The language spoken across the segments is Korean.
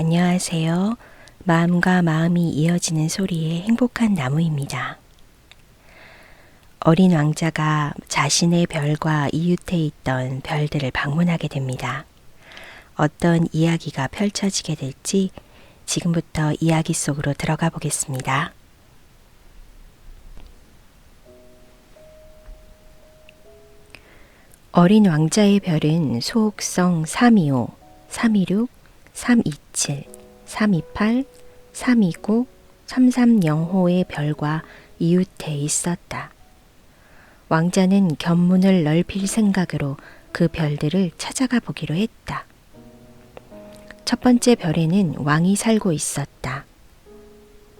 안녕하세요. 마음과 마음이 이어지는 소리의 행복한 나무입니다. 어린 왕자가 자신의 별과 이웃해 있던 별들을 방문하게 됩니다. 어떤 이야기가 펼쳐지게 될지 지금부터 이야기 속으로 들어가 보겠습니다. 어린 왕자의 별은 소옥성 325, 326, 327, 328, 329, 330호의 별과 이웃해 있었다. 왕자는 견문을 넓힐 생각으로 그 별들을 찾아가 보기로 했다. 첫 번째 별에는 왕이 살고 있었다.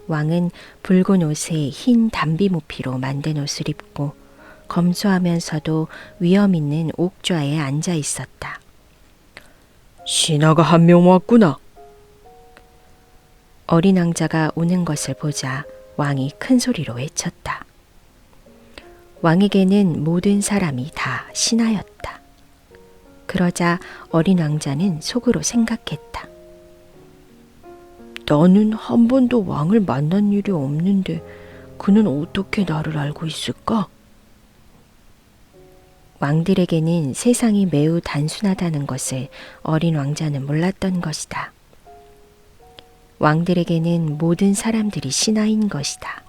왕은 붉은 옷에 흰 담비 모피로 만든 옷을 입고 검소하면서도 위험 있는 옥좌에 앉아 있었다. 신하가 한 명 왔구나. 어린 왕자가 오는 것을 보자 왕이 큰 소리로 외쳤다. 왕에게는 모든 사람이 다 신하였다. 그러자 어린 왕자는 속으로 생각했다. 나는 한 번도 왕을 만난 일이 없는데 그는 어떻게 나를 알고 있을까? 왕들에게는 세상이 매우 단순하다는 것을 어린 왕자는 몰랐던 것이다. 왕들에게는 모든 사람들이 신하인 것이다.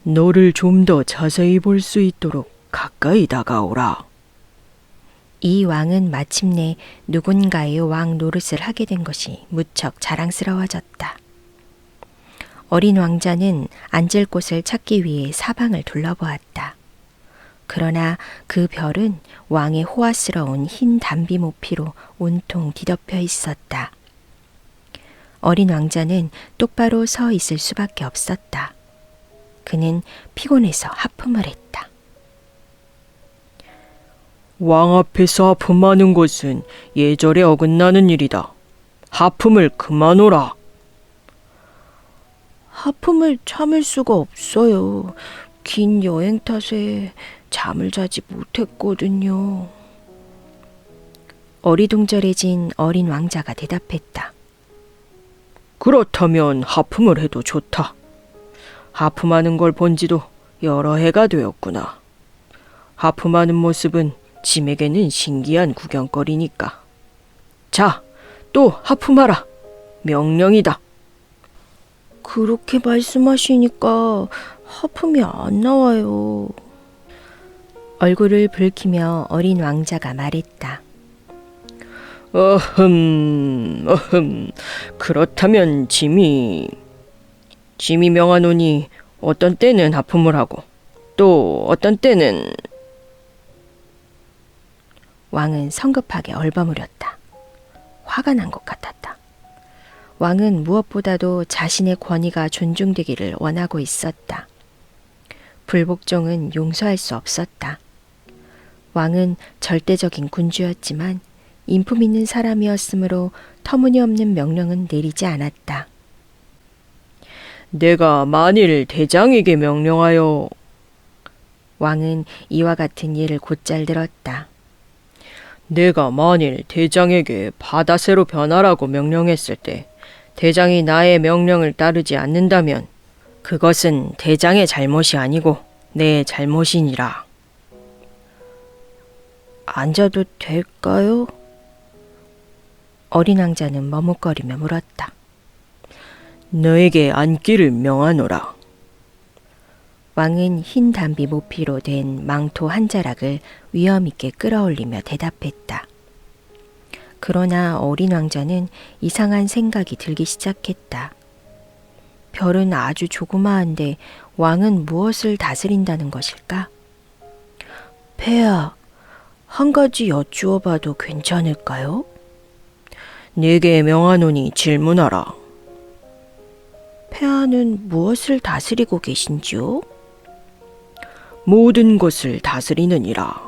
너를 좀 더 자세히 볼 수 있도록 가까이 다가오라. 이 왕은 마침내 누군가의 왕 노릇을 하게 된 것이 무척 자랑스러워졌다. 어린 왕자는 앉을 곳을 찾기 위해 사방을 둘러보았다. 그러나 그 별은 왕의 호화스러운 흰 담비 모피로 온통 뒤덮여 있었다. 어린 왕자는 똑바로 서 있을 수밖에 없었다. 그는 피곤해서 하품을 했다. 왕 앞에서 하품하는 것은 예절에 어긋나는 일이다. 하품을 그만오라. 하품을 참을 수가 없어요. 긴 여행 탓에 잠을 자지 못했거든요. 어리둥절해진 어린 왕자가 대답했다. 그렇다면 하품을 해도 좋다. 하품하는 걸 본 지도 여러 해가 되었구나. 하품하는 모습은 짐에게는 신기한 구경거리니까. 자, 또 하품하라. 명령이다. 그렇게 말씀하시니까 하품이 안 나와요. 얼굴을 붉히며 어린 왕자가 말했다. 그렇다면 짐이 명하노니 어떤 때는 하품을 하고 또 어떤 때는... 왕은 성급하게 얼버무렸다. 화가 난 것 같았다. 왕은 무엇보다도 자신의 권위가 존중되기를 원하고 있었다. 불복종은 용서할 수 없었다. 왕은 절대적인 군주였지만 인품 있는 사람이었으므로 터무니없는 명령은 내리지 않았다. 내가 만일 대장에게 명령하여... 왕은 이와 같은 예를 곧잘 들었다. 내가 만일 대장에게 바다새로 변하라고 명령했을 때 대장이 나의 명령을 따르지 않는다면 그것은 대장의 잘못이 아니고 내 잘못이니라. 앉아도 될까요? 어린 왕자는 머뭇거리며 물었다. 너에게 앉기를 명하노라. 왕은 흰 담비 모피로 된 망토 한 자락을 위엄있게 끌어올리며 대답했다. 그러나 어린 왕자는 이상한 생각이 들기 시작했다. 별은 아주 조그마한데 왕은 무엇을 다스린다는 것일까? 폐하, 한 가지 여쭈어봐도 괜찮을까요? 네게 명하노니 질문하라. 폐하는 무엇을 다스리고 계신지요? 모든 것을 다스리느니라.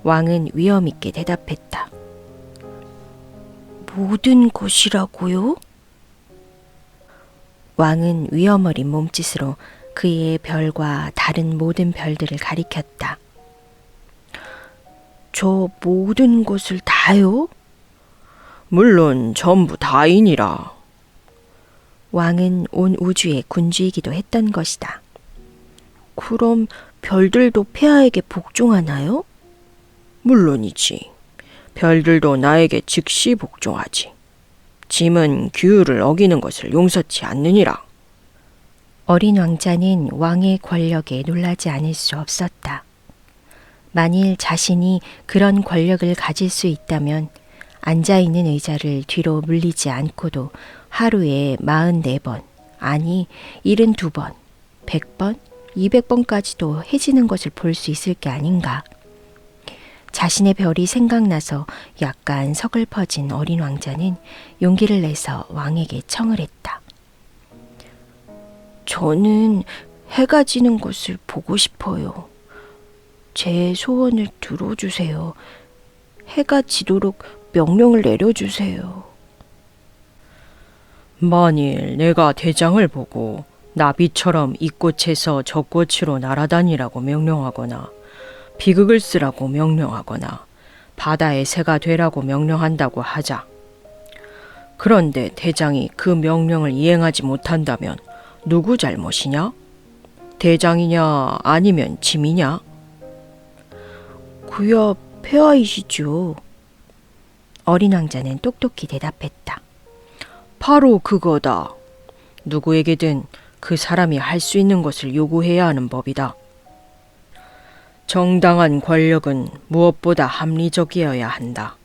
왕은 위엄있게 대답했다. 모든 것이라고요? 왕은 위험 어린 몸짓으로 그의 별과 다른 모든 별들을 가리켰다. 저 모든 것을 다요? 물론 전부 다인이라. 왕은 온 우주의 군주이기도 했던 것이다. 그럼 별들도 폐하에게 복종하나요? 물론이지. 별들도 나에게 즉시 복종하지. 짐은 규율을 어기는 것을 용서치 않느니라. 어린 왕자는 왕의 권력에 놀라지 않을 수 없었다. 만일 자신이 그런 권력을 가질 수 있다면 앉아있는 의자를 뒤로 물리지 않고도 하루에 44번, 아니 72번, 100번, 200번까지도 해지는 것을 볼 수 있을 게 아닌가. 자신의 별이 생각나서 약간 서글퍼진 어린 왕자는 용기를 내서 왕에게 청을 했다. 저는 해가 지는 것을 보고 싶어요. 제 소원을 들어주세요. 해가 지도록 명령을 내려주세요. 만일 내가 대장을 보고 나비처럼 이 꽃에서 저 꽃으로 날아다니라고 명령하거나 비극을 쓰라고 명령하거나 바다의 새가 되라고 명령한다고 하자. 그런데 대장이 그 명령을 이행하지 못한다면 누구 잘못이냐? 대장이냐 아니면 짐이냐? 그야 폐하이시죠. 어린 왕자는 똑똑히 대답했다. 바로 그거다. 누구에게든 그 사람이 할 수 있는 것을 요구해야 하는 법이다. 정당한 권력은 무엇보다 합리적이어야 한다.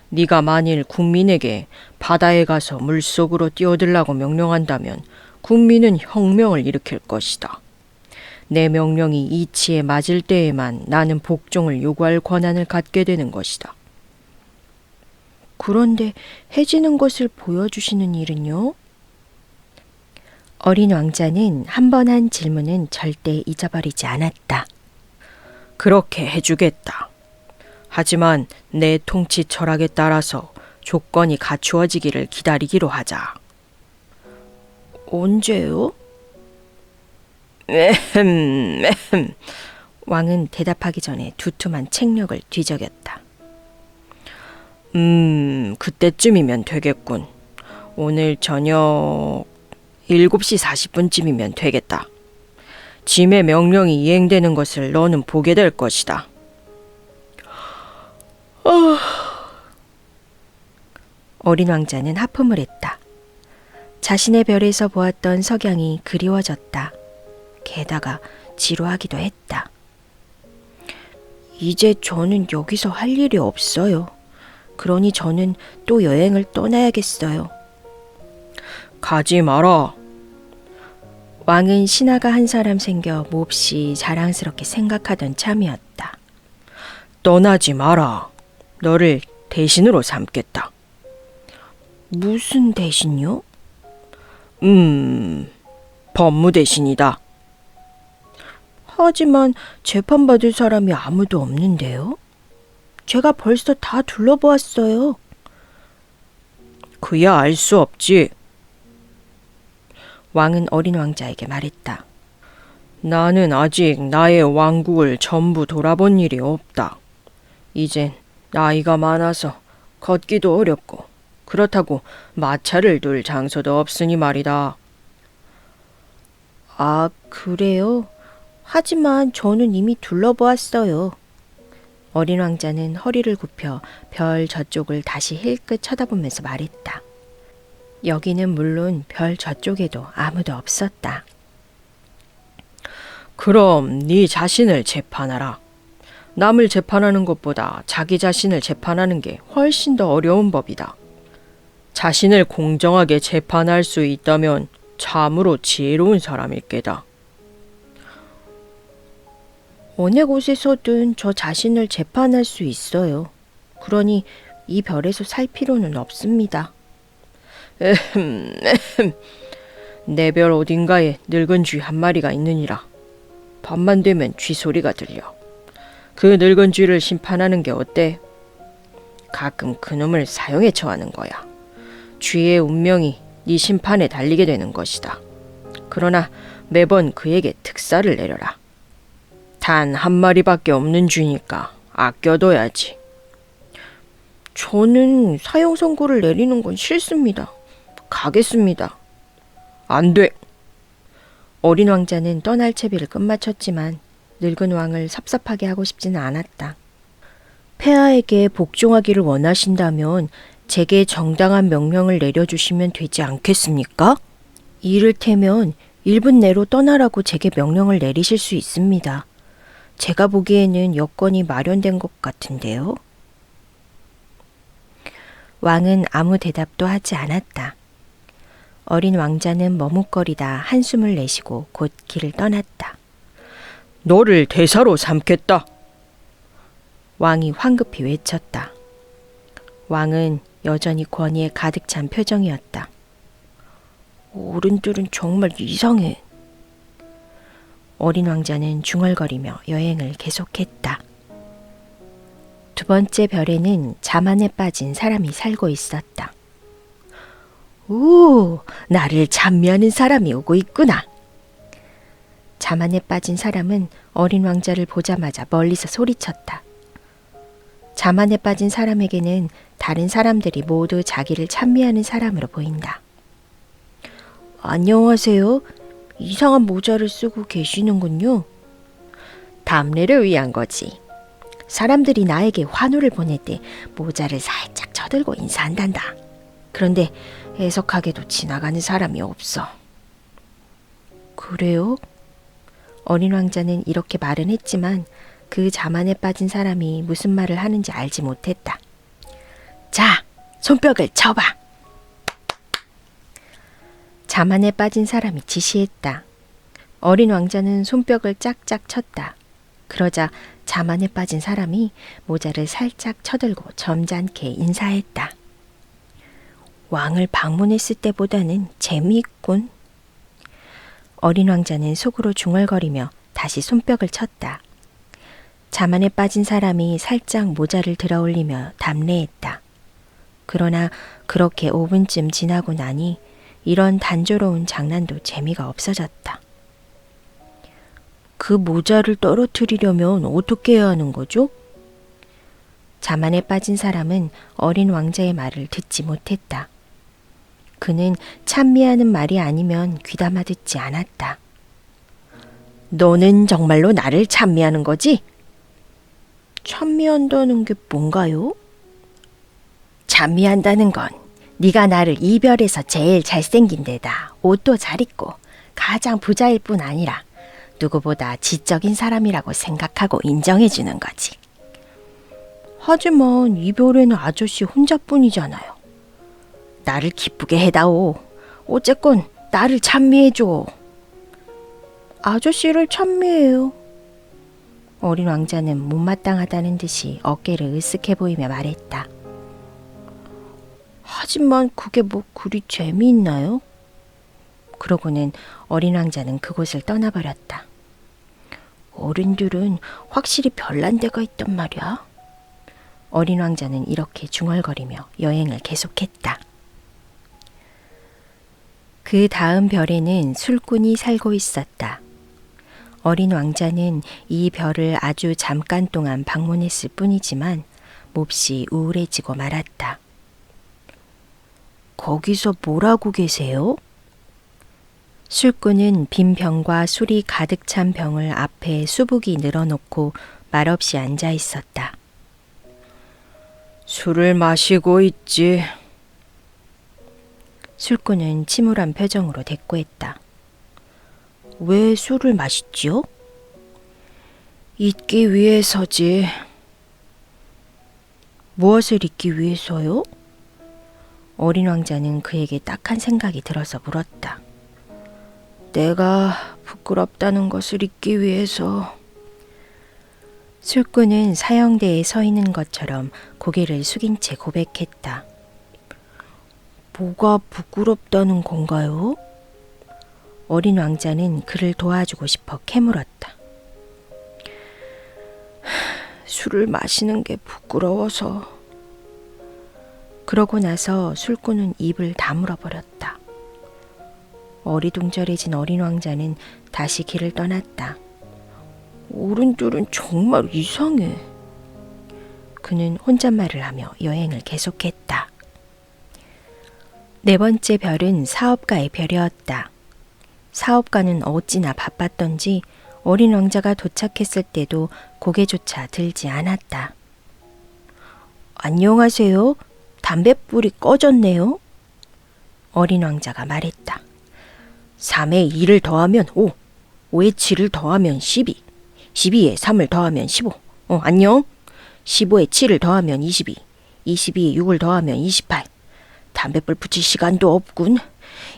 네가 만일 국민에게 바다에 가서 물속으로 뛰어들라고 명령한다면 국민은 혁명을 일으킬 것이다. 내 명령이 이치에 맞을 때에만 나는 복종을 요구할 권한을 갖게 되는 것이다. 그런데 해지는 것을 보여주시는 일은요? 어린 왕자는 한 번 한 질문은 절대 잊어버리지 않았다. 그렇게 해주겠다. 하지만 내 통치 철학에 따라서 조건이 갖추어지기를 기다리기로 하자. 언제요? 왕은 대답하기 전에 두툼한 책력을 뒤적였다. 그때쯤이면 되겠군. 오늘 저녁 7시 40분쯤이면 되겠다. 짐의 명령이 이행되는 것을 너는 보게 될 것이다. 어린 왕자는 하품을 했다. 자신의 별에서 보았던 석양이 그리워졌다. 게다가 지루하기도 했다. 이제 저는 여기서 할 일이 없어요. 그러니 저는 또 여행을 떠나야겠어요. 가지 마라. 왕은 신하가 한 사람 생겨 몹시 자랑스럽게 생각하던 참이었다. 떠나지 마라. 너를 대신으로 삼겠다. 무슨 대신요? 법무 대신이다. 하지만 재판받을 사람이 아무도 없는데요? 제가 벌써 다 둘러보았어요. 그야 알 수 없지. 왕은 어린 왕자에게 말했다. 나는 아직 나의 왕국을 전부 돌아본 일이 없다. 이젠 나이가 많아서 걷기도 어렵고 그렇다고 마차를 둘 장소도 없으니 말이다. 아, 그래요? 하지만 저는 이미 둘러보았어요. 어린 왕자는 허리를 굽혀 별 저쪽을 다시 힐끗 쳐다보면서 말했다. 여기는 물론 별 저쪽에도 아무도 없었다. 그럼 네 자신을 재판하라. 남을 재판하는 것보다 자기 자신을 재판하는 게 훨씬 더 어려운 법이다. 자신을 공정하게 재판할 수 있다면 참으로 지혜로운 사람일 게다. 어느 곳에서든 저 자신을 재판할 수 있어요. 그러니 이 별에서 살 필요는 없습니다. 내 별 어딘가에 늙은 쥐 한 마리가 있느니라. 밤만 되면 쥐 소리가 들려. 그 늙은 쥐를 심판하는 게 어때? 가끔 그놈을 사형에 처하는 거야. 쥐의 운명이 네 심판에 달리게 되는 것이다. 그러나 매번 그에게 특사를 내려라. 단 한 마리밖에 없는 쥐니까 아껴둬야지. 저는 사형 선고를 내리는 건 싫습니다. 가겠습니다. 안 돼. 어린 왕자는 떠날 채비를 끝마쳤지만 늙은 왕을 섭섭하게 하고 싶지는 않았다. 폐하에게 복종하기를 원하신다면 제게 정당한 명령을 내려주시면 되지 않겠습니까? 이를테면 1분 내로 떠나라고 제게 명령을 내리실 수 있습니다. 제가 보기에는 여건이 마련된 것 같은데요. 왕은 아무 대답도 하지 않았다. 어린 왕자는 머뭇거리다 한숨을 내쉬고 곧 길을 떠났다. 너를 대사로 삼겠다. 왕이 황급히 외쳤다. 왕은 여전히 권위에 가득 찬 표정이었다. 어른들은 정말 이상해. 어린 왕자는 중얼거리며 여행을 계속했다. 두 번째 별에는 자만에 빠진 사람이 살고 있었다. 오, 나를 찬미하는 사람이 오고 있구나. 자만에 빠진 사람은 어린 왕자를 보자마자 멀리서 소리쳤다. 자만에 빠진 사람에게는 다른 사람들이 모두 자기를 찬미하는 사람으로 보인다. 안녕하세요. 이상한 모자를 쓰고 계시는군요. 담례를 위한 거지. 사람들이 나에게 환호를 보낼 때 모자를 살짝 쳐들고 인사한단다. 그런데 애석하게도 지나가는 사람이 없어. 그래요? 어린 왕자는 이렇게 말은 했지만 그 자만에 빠진 사람이 무슨 말을 하는지 알지 못했다. 자, 손뼉을 쳐봐. 자만에 빠진 사람이 지시했다. 어린 왕자는 손뼉을 짝짝 쳤다. 그러자 자만에 빠진 사람이 모자를 살짝 쳐들고 점잖게 인사했다. 왕을 방문했을 때보다는 재미있군. 어린 왕자는 속으로 중얼거리며 다시 손뼉을 쳤다. 자만에 빠진 사람이 살짝 모자를 들어올리며 담례했다. 그러나 그렇게 5분쯤 지나고 나니 이런 단조로운 장난도 재미가 없어졌다. 그 모자를 떨어뜨리려면 어떻게 해야 하는 거죠? 자만에 빠진 사람은 어린 왕자의 말을 듣지 못했다. 그는 찬미하는 말이 아니면 귀담아 듣지 않았다. 너는 정말로 나를 찬미하는 거지? 찬미한다는 게 뭔가요? 찬미한다는 건 네가 나를 이별해서 제일 잘생긴 데다 옷도 잘 입고 가장 부자일 뿐 아니라 누구보다 지적인 사람이라고 생각하고 인정해주는 거지. 하지만 이별에는 아저씨 혼자뿐이잖아요. 나를 기쁘게 해다오. 어쨌건 나를 찬미해줘. 아저씨를 찬미해요. 어린 왕자는 못마땅하다는 듯이 어깨를 으쓱해 보이며 말했다. 하지만 그게 뭐 그리 재미있나요? 그러고는 어린 왕자는 그곳을 떠나버렸다. 어른들은 확실히 별난 데가 있단 말이야. 어린 왕자는 이렇게 중얼거리며 여행을 계속했다. 그 다음 별에는 술꾼이 살고 있었다. 어린 왕자는 이 별을 아주 잠깐 동안 방문했을 뿐이지만 몹시 우울해지고 말았다. 거기서 뭘 하고 계세요? 술꾼은 빈 병과 술이 가득 찬 병을 앞에 수북이 늘어놓고 말없이 앉아 있었다. 술을 마시고 있지. 술꾼은 침울한 표정으로 대꾸했다. 왜 술을 마시지요? 잊기 위해서지. 무엇을 잊기 위해서요? 어린 왕자는 그에게 딱한 생각이 들어서 물었다. 내가 부끄럽다는 것을 잊기 위해서. 술꾼은 사형대에 서 있는 것처럼 고개를 숙인 채 고백했다. 뭐가 부끄럽다는 건가요? 어린 왕자는 그를 도와주고 싶어 캐물었다. 술을 마시는 게 부끄러워서. 그러고 나서 술꾼은 입을 다물어 버렸다. 어리둥절해진 어린 왕자는 다시 길을 떠났다. 어른들은 정말 이상해. 그는 혼잣말을 하며 여행을 계속했다. 네 번째 별은 사업가의 별이었다. 사업가는 어찌나 바빴던지 어린 왕자가 도착했을 때도 고개조차 들지 않았다. 안녕하세요. 담뱃불이 꺼졌네요. 어린 왕자가 말했다. 3에 2를 더하면 5, 5에 7을 더하면 12, 12에 3을 더하면 15. 안녕. 15에 7을 더하면 22, 22에 6을 더하면 28. 담뱃불 붙일 시간도 없군.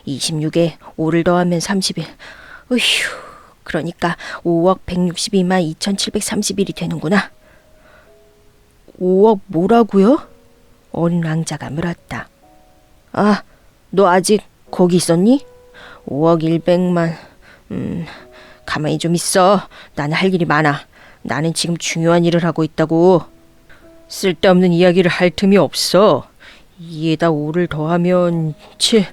26에 5를 더하면 31. 으휴, 그러니까 5억 162만 2731이 되는구나. 5억 뭐라고요? 어린 왕자가 물었다. 아, 너 아직 거기 있었니? 5억 100만... 가만히 좀 있어. 나는 할 일이 많아. 나는 지금 중요한 일을 하고 있다고. 쓸데없는 이야기를 할 틈이 없어. 2에다 5를 더하면 7...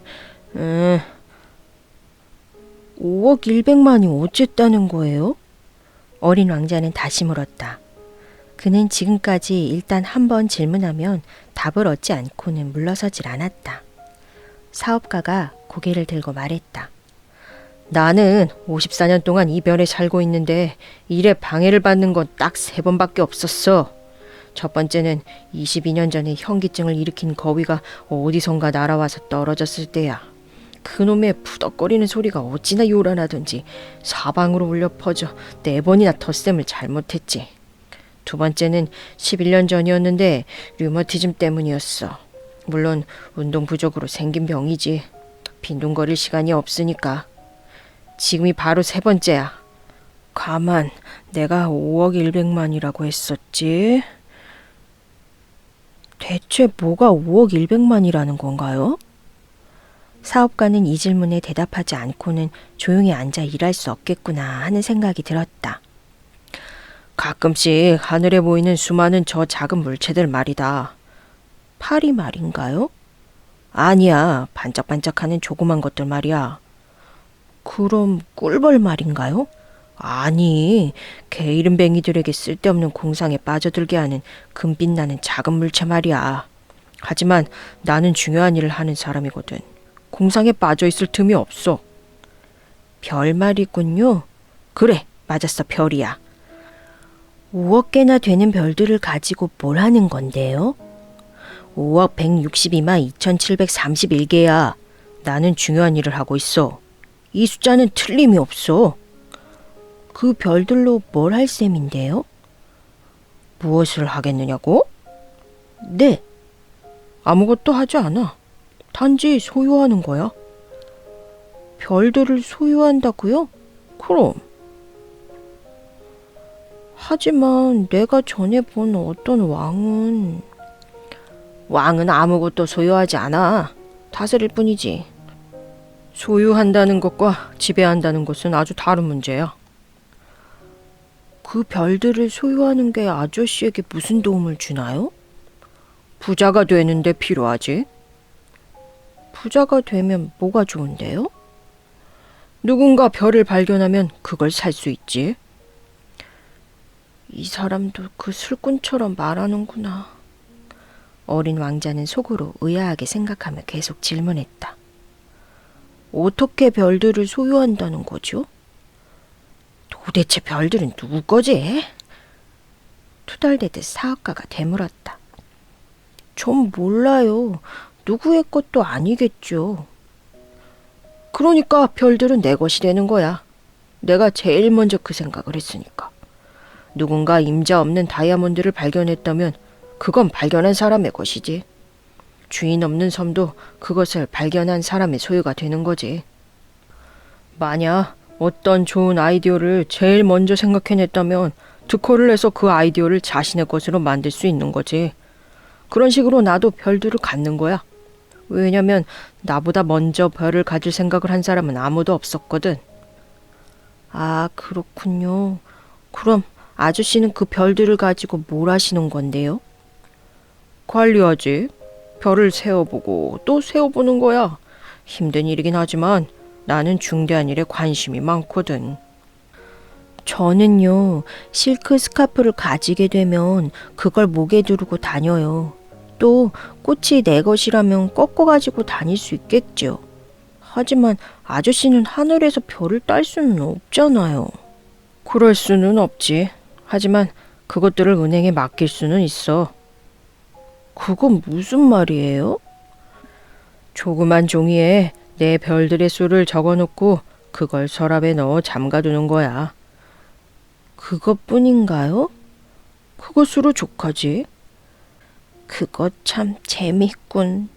5억 100만이 어쨌다는 거예요? 어린 왕자는 다시 물었다. 그는 지금까지 일단 한 번 질문하면 답을 얻지 않고는 물러서질 않았다. 사업가가 고개를 들고 말했다. 나는 54년 동안 이 별에 살고 있는데 일에 방해를 받는 건 딱 3번밖에 없었어. 첫 번째는 22년 전에 현기증을 일으킨 거위가 어디선가 날아와서 떨어졌을 때야. 그놈의 푸덕거리는 소리가 어찌나 요란하던지 사방으로 울려 퍼져 4번이나 덧셈을 잘못했지. 두 번째는 11년 전이었는데 류머티즘 때문이었어. 물론 운동 부족으로 생긴 병이지. 빈둥거릴 시간이 없으니까. 지금이 바로 3번째야. 가만, 내가 5억 100만이라고 했었지? 대체 뭐가 5억 100만이라는 건가요? 사업가는 이 질문에 대답하지 않고는 조용히 앉아 일할 수 없겠구나 하는 생각이 들었다. 가끔씩 하늘에 보이는 수많은 저 작은 물체들 말이다. 파리 말인가요? 아니야, 반짝반짝하는 조그만 것들 말이야. 그럼 꿀벌 말인가요? 아니, 게으름뱅이들에게 쓸데없는 공상에 빠져들게 하는 금빛 나는 작은 물체 말이야. 하지만 나는 중요한 일을 하는 사람이거든. 공상에 빠져 있을 틈이 없어. 별 말이군요. 그래, 맞았어, 별이야. 5억 개나 되는 별들을 가지고 뭘 하는 건데요? 5억 162만 2731개야. 나는 중요한 일을 하고 있어. 이 숫자는 틀림이 없어. 그 별들로 뭘 할 셈인데요? 무엇을 하겠느냐고? 네. 아무것도 하지 않아. 단지 소유하는 거야. 별들을 소유한다고요? 그럼. 하지만 내가 전에 본 어떤 왕은 아무것도 소유하지 않아. 다스릴 뿐이지. 소유한다는 것과 지배한다는 것은 아주 다른 문제야. 그 별들을 소유하는 게 아저씨에게 무슨 도움을 주나요? 부자가 되는데 필요하지. 부자가 되면 뭐가 좋은데요? 누군가 별을 발견하면 그걸 살 수 있지. 이 사람도 그 술꾼처럼 말하는구나. 어린 왕자는 속으로 의아하게 생각하며 계속 질문했다. 어떻게 별들을 소유한다는 거죠? 도대체 별들은 누구 거지? 투덜대듯 사업가가 되물었다. 전 몰라요. 누구의 것도 아니겠죠. 그러니까 별들은 내 것이 되는 거야. 내가 제일 먼저 그 생각을 했으니까. 누군가 임자 없는 다이아몬드를 발견했다면 그건 발견한 사람의 것이지. 주인 없는 섬도 그것을 발견한 사람의 소유가 되는 거지. 만약 어떤 좋은 아이디어를 제일 먼저 생각해냈다면 특허를 내서 그 아이디어를 자신의 것으로 만들 수 있는 거지. 그런 식으로 나도 별들을 갖는 거야. 왜냐면 나보다 먼저 별을 가질 생각을 한 사람은 아무도 없었거든. 아, 그렇군요. 그럼 아저씨는 그 별들을 가지고 뭘 하시는 건데요? 관리하지. 별을 세어보고 또 세어보는 거야. 힘든 일이긴 하지만 나는 중대한 일에 관심이 많거든. 저는요, 실크 스카프를 가지게 되면 그걸 목에 두르고 다녀요. 또 꽃이 내 것이라면 꺾어 가지고 다닐 수 있겠죠. 하지만 아저씨는 하늘에서 별을 딸 수는 없잖아요. 그럴 수는 없지. 하지만 그것들을 은행에 맡길 수는 있어. 그건 무슨 말이에요? 조그만 종이에 내 별들의 수를 적어놓고 그걸 서랍에 넣어 잠가두는 거야. 그것뿐인가요? 그것으로 족하지. 그거 참 재미있군.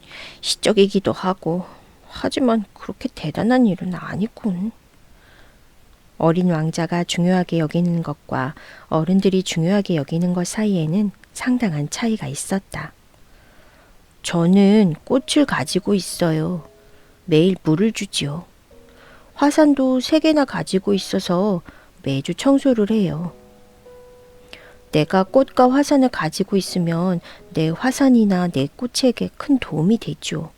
시적이기도 하고. 하지만 그렇게 대단한 일은 아니군. 어린 왕자가 중요하게 여기는 것과 어른들이 중요하게 여기는 것 사이에는 상당한 차이가 있었다. 저는 꽃을 가지고 있어요. 매일 물을 주지요. 화산도 3개나 가지고 있어서 매주 청소를 해요. 내가 꽃과 화산을 가지고 있으면 내 화산이나 내 꽃에게 큰 도움이 되죠.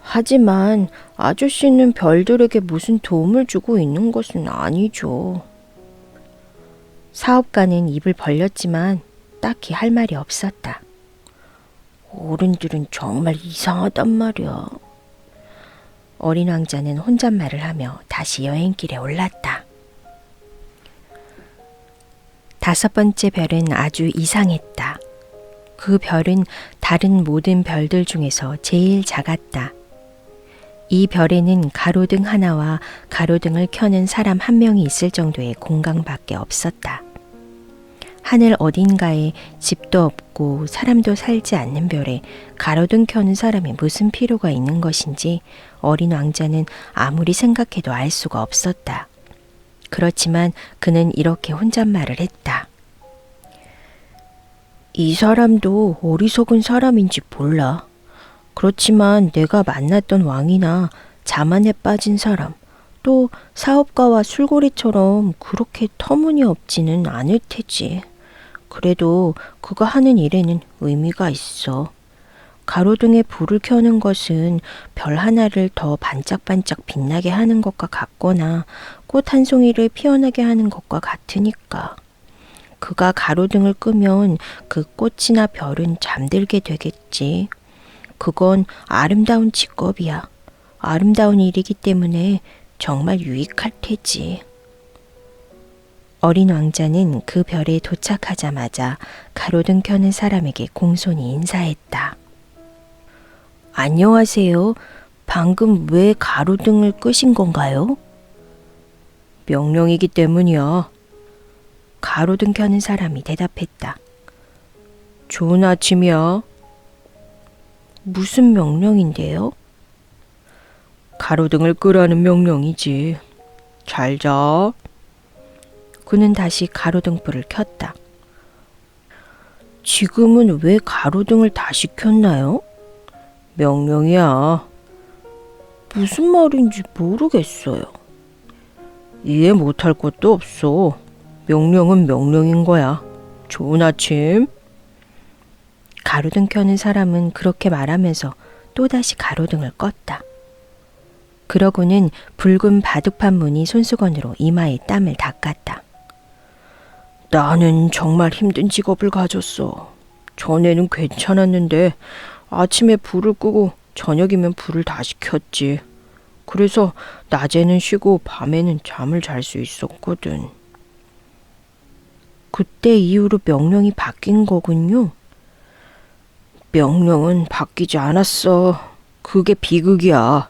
하지만 아저씨는 별들에게 무슨 도움을 주고 있는 것은 아니죠. 사업가는 입을 벌렸지만 딱히 할 말이 없었다. 어른들은 정말 이상하단 말이야. 어린 왕자는 혼잣말을 하며 다시 여행길에 올랐다. 5번째 별은 아주 이상했다. 그 별은 다른 모든 별들 중에서 제일 작았다. 이 별에는 가로등 하나와 가로등을 켜는 사람 1명이 있을 정도의 공간밖에 없었다. 하늘 어딘가에 집도 없고 사람도 살지 않는 별에 가로등 켜는 사람이 무슨 필요가 있는 것인지 어린 왕자는 아무리 생각해도 알 수가 없었다. 그렇지만 그는 이렇게 혼잣말을 했다. 이 사람도 어리석은 사람인지 몰라. 그렇지만 내가 만났던 왕이나 자만에 빠진 사람, 또 사업가와 술고리처럼 그렇게 터무니없지는 않을 테지. 그래도 그가 하는 일에는 의미가 있어. 가로등에 불을 켜는 것은 별 하나를 더 반짝반짝 빛나게 하는 것과 같거나 꽃 한 송이를 피어나게 하는 것과 같으니까. 그가 가로등을 끄면 그 꽃이나 별은 잠들게 되겠지. 그건 아름다운 직업이야. 아름다운 일이기 때문에 정말 유익할 테지. 어린 왕자는 그 별에 도착하자마자 가로등 켜는 사람에게 공손히 인사했다. 안녕하세요. 방금 왜 가로등을 끄신 건가요? 명령이기 때문이야. 가로등 켜는 사람이 대답했다. 좋은 아침이야. 무슨 명령인데요? 가로등을 끄라는 명령이지. 잘 자. 그는 다시 가로등 불을 켰다. 지금은 왜 가로등을 다시 켰나요? 명령이야. 무슨 말인지 모르겠어요. 이해 못할 것도 없어. 명령은 명령인 거야. 좋은 아침. 가로등 켜는 사람은 그렇게 말하면서 또다시 가로등을 껐다. 그러고는 붉은 바둑판 무늬 손수건으로 이마에 땀을 닦았다. 나는 정말 힘든 직업을 가졌어. 전에는 괜찮았는데 아침에 불을 끄고 저녁이면 불을 다시 켰지. 그래서 낮에는 쉬고 밤에는 잠을 잘 수 있었거든. 그때 이후로 명령이 바뀐 거군요. 명령은 바뀌지 않았어. 그게 비극이야.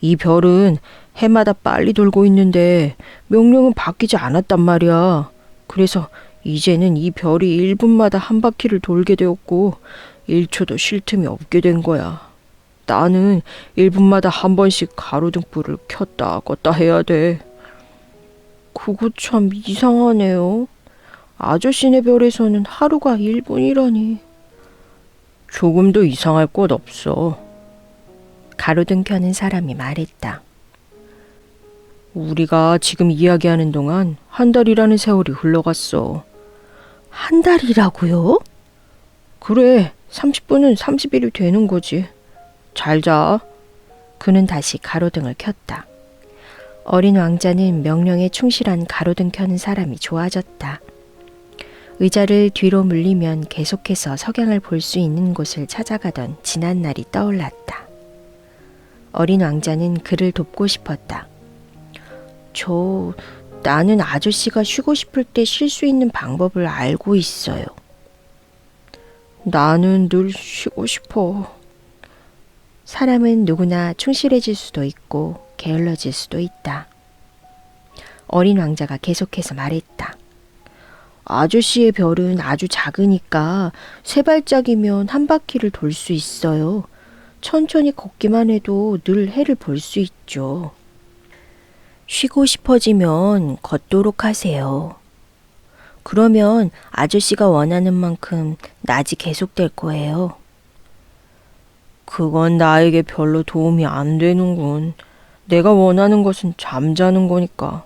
이 별은 해마다 빨리 돌고 있는데 명령은 바뀌지 않았단 말이야. 그래서 이제는 이 별이 1분마다 한 바퀴를 돌게 되었고 1초도 쉴 틈이 없게 된 거야. 나는 1분마다 한 번씩 가로등불을 켰다 껐다 해야 돼. 그거 참 이상하네요. 아저씨네 별에서는 하루가 1분이라니. 조금도 이상할 것 없어. 가로등 켜는 사람이 말했다. 우리가 지금 이야기하는 동안 한 달이라는 세월이 흘러갔어. 한 달이라고요? 그래, 30분은 30일이 되는 거지. 잘 자. 그는 다시 가로등을 켰다. 어린 왕자는 명령에 충실한 가로등 켜는 사람이 좋아졌다. 의자를 뒤로 물리면 계속해서 석양을 볼 수 있는 곳을 찾아가던 지난 날이 떠올랐다. 어린 왕자는 그를 돕고 싶었다. 나는 아저씨가 쉬고 싶을 때 쉴 수 있는 방법을 알고 있어요. 나는 늘 쉬고 싶어. 사람은 누구나 충실해질 수도 있고 게을러질 수도 있다. 어린 왕자가 계속해서 말했다. 아저씨의 별은 아주 작으니까 3발짝이면 한 바퀴를 돌 수 있어요. 천천히 걷기만 해도 늘 해를 볼 수 있죠. 쉬고 싶어지면 걷도록 하세요. 그러면 아저씨가 원하는 만큼 낮이 계속될 거예요. 그건 나에게 별로 도움이 안 되는군. 내가 원하는 것은 잠자는 거니까.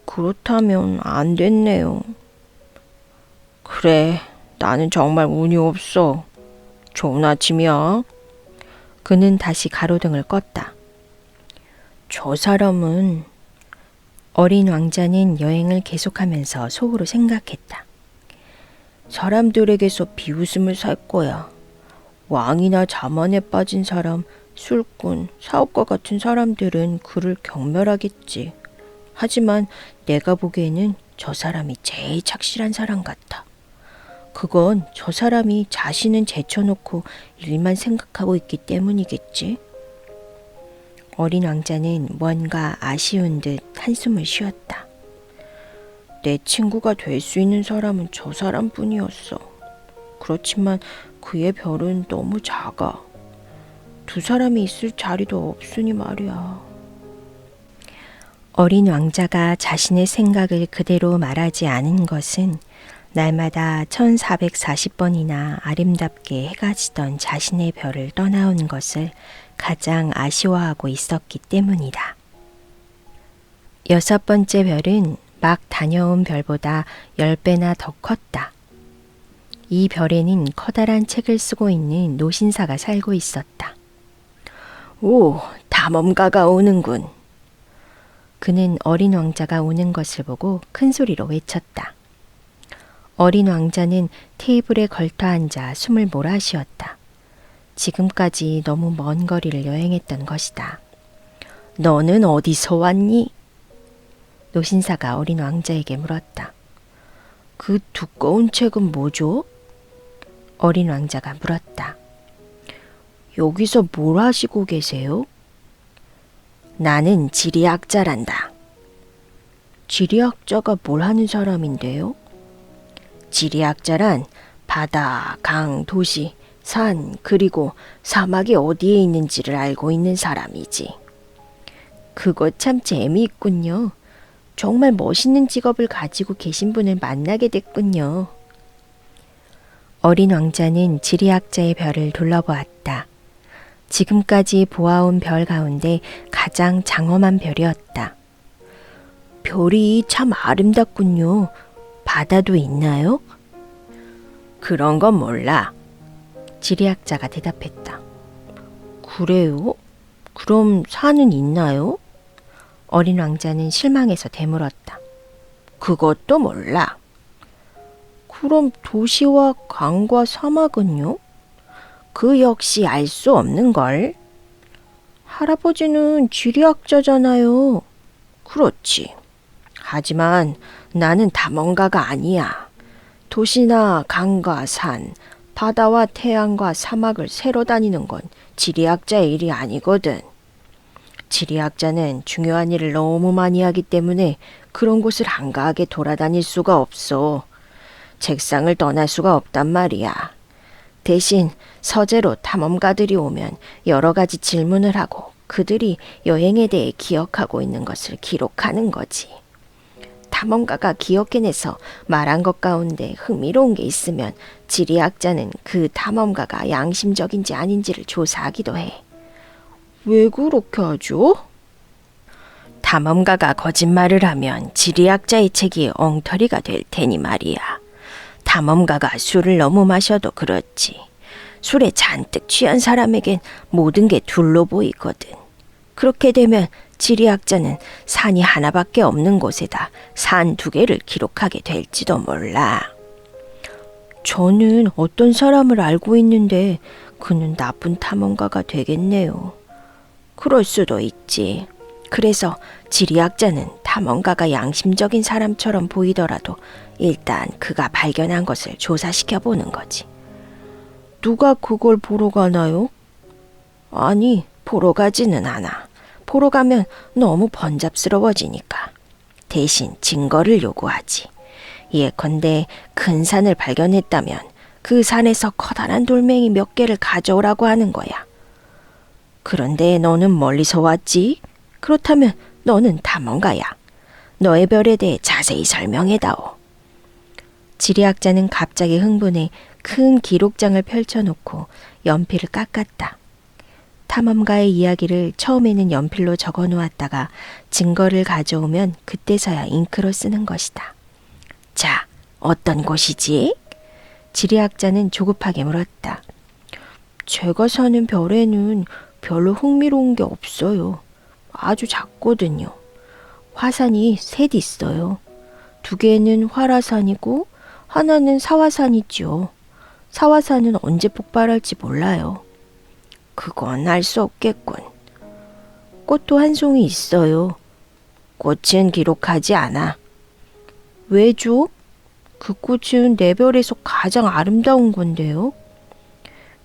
그렇다면 안 됐네요. 그래, 나는 정말 운이 없어. 좋은 아침이야. 그는 다시 가로등을 껐다. 저 사람은... 어린 왕자는 여행을 계속하면서 속으로 생각했다. 사람들에게서 비웃음을 살 거야. 왕이나 자만에 빠진 사람, 술꾼, 사업가 같은 사람들은 그를 경멸하겠지. 하지만 내가 보기에는 저 사람이 제일 착실한 사람 같아. 그건 저 사람이 자신은 제쳐놓고 일만 생각하고 있기 때문이겠지. 어린 왕자는 뭔가 아쉬운 듯 한숨을 쉬었다. 내 친구가 될 수 있는 사람은 저 사람뿐이었어. 그렇지만 그의 별은 너무 작아. 2 사람이 있을 자리도 없으니 말이야. 어린 왕자가 자신의 생각을 그대로 말하지 않은 것은 날마다 1440번이나 아름답게 해가 지던 자신의 별을 떠나온 것을 가장 아쉬워하고 있었기 때문이다. 6번째 별은 막 다녀온 별보다 10배나 더 컸다. 이 별에는 커다란 책을 쓰고 있는 노신사가 살고 있었다. 오, 탐험가가 오는군. 그는 어린 왕자가 오는 것을 보고 큰 소리로 외쳤다. 어린 왕자는 테이블에 걸터 앉아 숨을 몰아쉬었다. 지금까지 너무 먼 거리를 여행했던 것이다. 너는 어디서 왔니? 노신사가 어린 왕자에게 물었다. 그 두꺼운 책은 뭐죠? 어린 왕자가 물었다. 여기서 뭘 하시고 계세요? 나는 지리학자란다. 지리학자가 뭘 하는 사람인데요? 지리학자란 바다, 강, 도시, 산, 그리고 사막이 어디에 있는지를 알고 있는 사람이지. 그거 참 재미있군요. 정말 멋있는 직업을 가지고 계신 분을 만나게 됐군요. 어린 왕자는 지리학자의 별을 둘러보았다. 지금까지 보아온 별 가운데 가장 장엄한 별이었다. 별이 참 아름답군요. 바다도 있나요? 그런 건 몰라. 지리학자가 대답했다. 그래요? 그럼 산은 있나요? 어린 왕자는 실망해서 되물었다. 그것도 몰라. 그럼 도시와 강과 사막은요? 그 역시 알 수 없는걸. 할아버지는 지리학자잖아요. 그렇지. 하지만 나는 탐험가가 아니야. 도시나 강과 산, 바다와 태양과 사막을 세러 다니는 건 지리학자의 일이 아니거든. 지리학자는 중요한 일을 너무 많이 하기 때문에 그런 곳을 한가하게 돌아다닐 수가 없어. 책상을 떠날 수가 없단 말이야. 대신 서재로 탐험가들이 오면 여러 가지 질문을 하고 그들이 여행에 대해 기억하고 있는 것을 기록하는 거지. 탐험가가 기억해내서 말한 것 가운데 흥미로운 게 있으면 지리학자는 그 탐험가가 양심적인지 아닌지를 조사하기도 해. 왜 그렇게 하죠? 탐험가가 거짓말을 하면 지리학자의 책이 엉터리가 될 테니 말이야. 탐험가가 술을 너무 마셔도 그렇지. 술에 잔뜩 취한 사람에겐 모든 게 둘로 보이거든. 그렇게 되면 지리학자는 산이 하나밖에 없는 곳에다 산 2개를 기록하게 될지도 몰라. 저는 어떤 사람을 알고 있는데 그는 나쁜 탐험가가 되겠네요. 그럴 수도 있지. 그래서 지리학자는 탐험가가 양심적인 사람처럼 보이더라도 일단 그가 발견한 것을 조사시켜 보는 거지. 누가 그걸 보러 가나요? 아니, 보러 가지는 않아. 보러 가면 너무 번잡스러워지니까. 대신 증거를 요구하지. 예컨대 큰 산을 발견했다면 그 산에서 커다란 돌멩이 몇 개를 가져오라고 하는 거야. 그런데 너는 멀리서 왔지? 그렇다면 너는 탐험가야. 너의 별에 대해 자세히 설명해다오. 지리학자는 갑자기 흥분해 큰 기록장을 펼쳐놓고 연필을 깎았다. 탐험가의 이야기를 처음에는 연필로 적어 놓았다가 증거를 가져오면 그때서야 잉크로 쓰는 것이다. 자, 어떤 곳이지? 지리학자는 조급하게 물었다. 제가 사는 별에는 별로 흥미로운 게 없어요. 아주 작거든요. 화산이 3 있어요. 2개는 활화산이고 하나는 사화산이지요. 사화산은 언제 폭발할지 몰라요. 그건 알 수 없겠군. 꽃도 한 송이 있어요. 꽃은 기록하지 않아. 왜죠? 그 꽃은 내 별에서 가장 아름다운 건데요.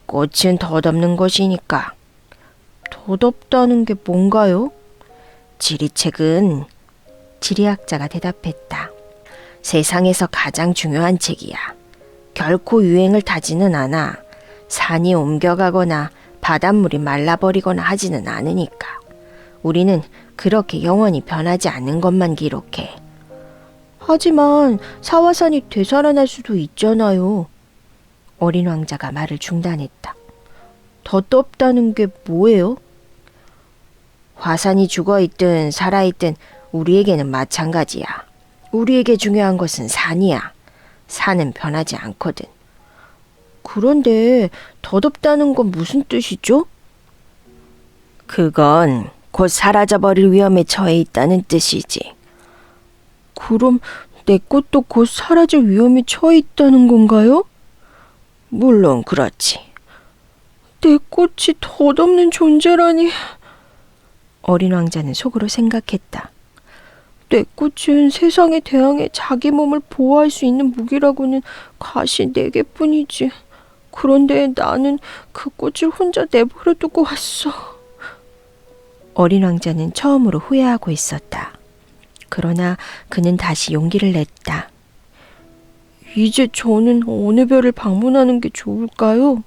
꽃은 덧없는 것이니까. 덧없다는 게 뭔가요? 지리책은 지리학자가 대답했다. 세상에서 가장 중요한 책이야. 결코 유행을 타지는 않아. 산이 옮겨가거나 바닷물이 말라버리거나 하지는 않으니까. 우리는 그렇게 영원히 변하지 않는 것만 기록해. 하지만 사화산이 되살아날 수도 있잖아요. 어린 왕자가 말을 중단했다. 덧없다는 게 뭐예요? 화산이 죽어있든 살아있든 우리에게는 마찬가지야. 우리에게 중요한 것은 산이야. 산은 변하지 않거든. 그런데 덧없다는 건 무슨 뜻이죠? 그건 곧 사라져버릴 위험에 처해 있다는 뜻이지. 그럼 내 꽃도 곧 사라질 위험에 처해 있다는 건가요? 물론 그렇지. 내 꽃이 덧없는 존재라니. 어린 왕자는 속으로 생각했다. 내 꽃은 세상에 대항해 자기 몸을 보호할 수 있는 무기라고는 가시 4개뿐이지. 그런데 나는 그 꽃을 혼자 내버려 두고 왔어. 어린 왕자는 처음으로 후회하고 있었다. 그러나 그는 다시 용기를 냈다. 이제 저는 어느 별을 방문하는 게 좋을까요?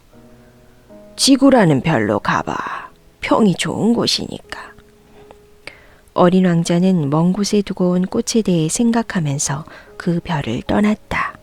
지구라는 별로 가봐. 평이 좋은 곳이니까. 어린 왕자는 먼 곳에 두고 온 꽃에 대해 생각하면서 그 별을 떠났다.